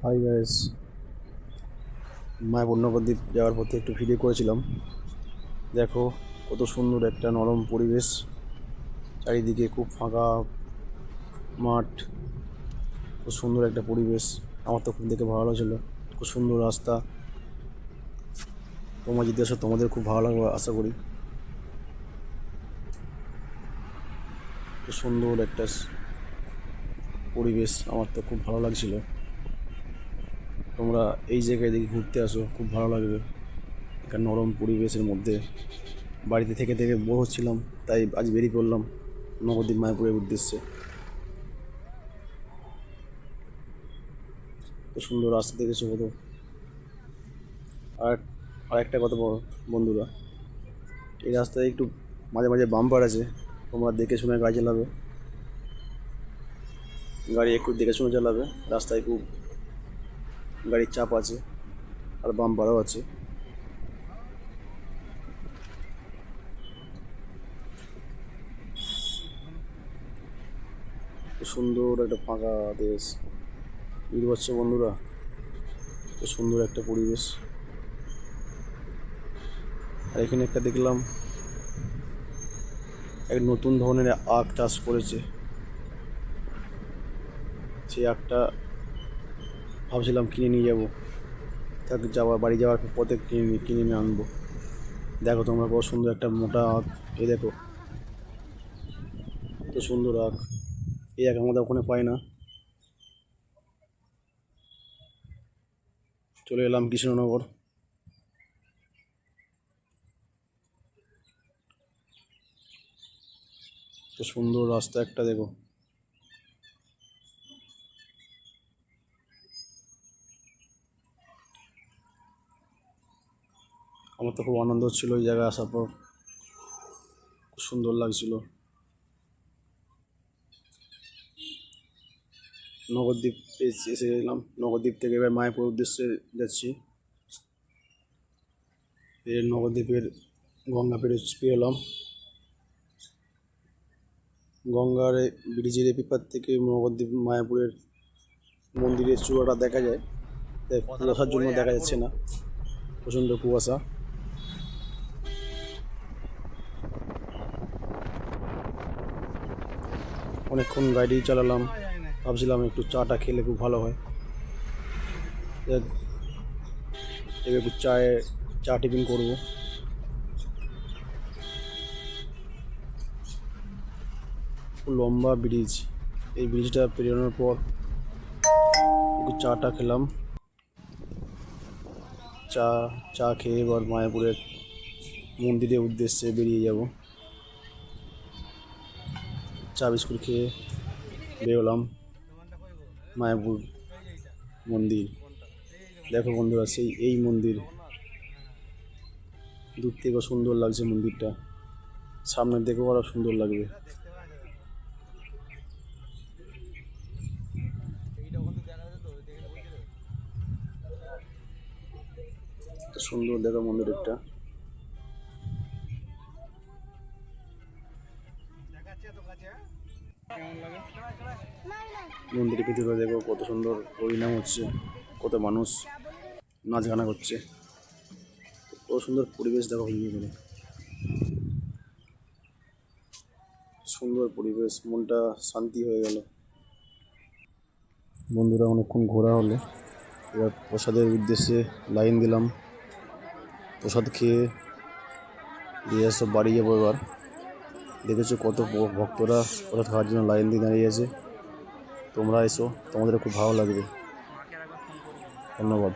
Hi guys, Mayapur Nabadwip যাওয়ার পথে একটু ভিডিও করেছিলাম। দেখো কত সুন্দর একটা নরম পরিবেশ, চারিদিকে খুব ফাঁকা মাঠ, খুব সুন্দর একটা পরিবেশ। আমার তো খুব দেখে ভালো লাগছিল, খুব সুন্দর রাস্তা। তোমরা যদি আসো তোমাদের খুব ভালো লাগবে আশা করি। খুব সুন্দর একটা পরিবেশ, আমার তো খুব ভালো লাগছিল। তোমরা এই জায়গায় দেখি ঘুরতে আসো, খুব ভালো লাগবে। একটা নরম পরিবেশের মধ্যে বাড়িতে থেকে থেকে বোর হচ্ছিলাম, তাই আজ বেরিয়ে পড়লাম নবদ্বীপ মায়াপুরের উদ্দেশ্যে। তো সুন্দর রাস্তা দেখেছো কত। আর আরেকটা কথা বন্ধুরা, এই রাস্তায় একটু মাঝে মাঝে বাম্পার আছে, তোমরা দেখে শুনে গাড়ি চালাবে। গাড়ি একটু দেখে শুনে চালাবে, রাস্তায় খুব গাড়ির চাপ আছে আর বাম্পারও আছে। খুব সুন্দর একটা ফাঁকা দেশ, বুঝতে পারছো বন্ধুরা? খুব সুন্দর একটা পরিবেশ। আর এখানে একটা দেখলাম এক নতুন ধরনের আখ চাষ করেছে। সেই আখটা ভাবছিলাম কিনে নিয়ে যাবো, তাকে বাড়ি যাওয়ার পথে কিনে নিয়ে আনবো। দেখো তোমরা কত সুন্দর একটা মোটা আখ, এই দেখো কত সুন্দর আখ। এই আখ আমাদের ওখানে পাই না। চলে এলাম কৃষ্ণনগর। তো সুন্দর রাস্তা একটা দেখো। আমার তো খুব আনন্দ হচ্ছিল ওই জায়গায় আসার পর, খুব সুন্দর লাগছিল। নবদ্বীপ এসে গেলাম, নবদ্বীপ থেকে এবার মায়াপুর উদ্দেশ্যে যাচ্ছি। এই নবদ্বীপের গঙ্গা পেরোলাম। গঙ্গার ব্রিজের এপিপার থেকে নবদ্বীপ মায়াপুরের মন্দিরের চূড়াটা দেখা যায়, তাই কুয়াশার জন্য দেখা যাচ্ছে না, প্রচণ্ড কুয়াশা। অনেকক্ষণ গাড়ি চালালাম, ভাবছিলাম একটু চাটা খেলে খুব ভালো হয়। এবার একটু চা টিফিন করবো। লম্বা ব্রিজ, এই ব্রিজটা পেরোনোর পর একটু চাটা খেলাম। চা খেয়ে এবার মায়াপুরের মন্দিরের উদ্দেশ্যে বেরিয়ে যাব। চা বিস্কুট খেয়ে বেরোলাম মায়াপুর মন্দির। দেখো বন্ধুরা, এই মন্দির দূর থেকেও সুন্দর লাগছে মন্দিরটা, সামনের দেখেও আরো সুন্দর লাগবে। সুন্দর দেখো মন্দিরটা। মন্দিরের ভিতরে দেখো কত সুন্দর পরিণাম হচ্ছে, কত মানুষ নাচ গানা করছে, কত সুন্দর পরিবেশ দেখো ভিতরে। সুন্দর পরিবেশ, মনটা শান্তি হয়ে গেল। বন্ধুরা অনেকক্ষণ ঘোরা হলে এবার প্রসাদের উদ্দেশ্যে লাইন দিলাম। প্রসাদ খেয়ে দিয়ে সব বাড়ি যাবো এবার। দেখেছো কত ভক্তরা প্রসাদ খাওয়ার জন্য লাইন দিয়ে দাঁড়িয়ে আছে। তোমরা এসো, তোমাদের খুব ভালো লাগবে। ধন্যবাদ।